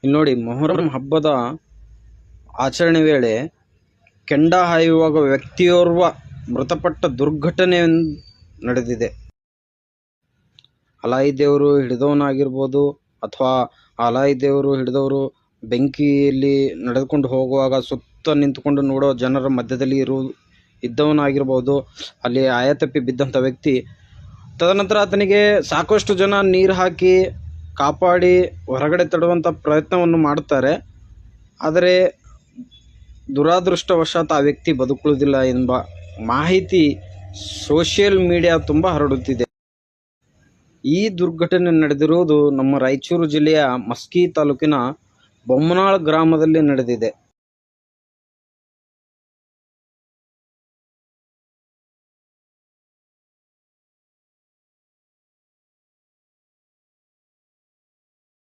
ಇಲ್ಲಿ ನೋಡಿ, ಮೊಹರಂ ಹಬ್ಬದ ಆಚರಣೆ ವೇಳೆ ಕೆಂಡ ಹಾಯುವಾಗ ವ್ಯಕ್ತಿಯೋರ್ವ ಮೃತಪಟ್ಟ ದುರ್ಘಟನೆ ನಡೆದಿದೆ. ಅಲಾಯಿ ದೇವರು ಹಿಡಿದವನಾಗಿರ್ಬೋದು ಅಥವಾ ಅಲಾಯಿ ದೇವರು ಹಿಡಿದವರು ಬೆಂಕಿಯಲ್ಲಿ ನಡೆದುಕೊಂಡು ಹೋಗುವಾಗ ಸುತ್ತ ನಿಂತುಕೊಂಡು ನೋಡೋ ಜನರ ಮಧ್ಯದಲ್ಲಿ ಇದ್ದವನಾಗಿರ್ಬೋದು. ಅಲ್ಲಿ ಆಯತಪ್ಪಿ ಬಿದ್ದಂಥ ವ್ಯಕ್ತಿ. ತದನಂತರ ಆತನಿಗೆ ಸಾಕಷ್ಟು ಜನ ನೀರು ಹಾಕಿ ಕಾಪಾಡಿ ಹೊರಗಡೆ ತಡುವಂಥ ಪ್ರಯತ್ನವನ್ನು ಮಾಡುತ್ತಾರೆ. ಆದರೆ ದುರಾದೃಷ್ಟವಶಾತ್ ಆ ವ್ಯಕ್ತಿ ಬದುಕುವುದಿಲ್ಲ ಎಂಬ ಮಾಹಿತಿ ಸೋಷಿಯಲ್ ಮೀಡಿಯಾ ತುಂಬ ಹರಡುತ್ತಿದೆ. ಈ ದುರ್ಘಟನೆ ನಡೆದಿರುವುದು ನಮ್ಮ ರಾಯಚೂರು ಜಿಲ್ಲೆಯ ಮಸ್ಕಿ ತಾಲೂಕಿನ ಬೊಮ್ಮನಾಳ್ ಗ್ರಾಮದಲ್ಲಿ ನಡೆದಿದೆ.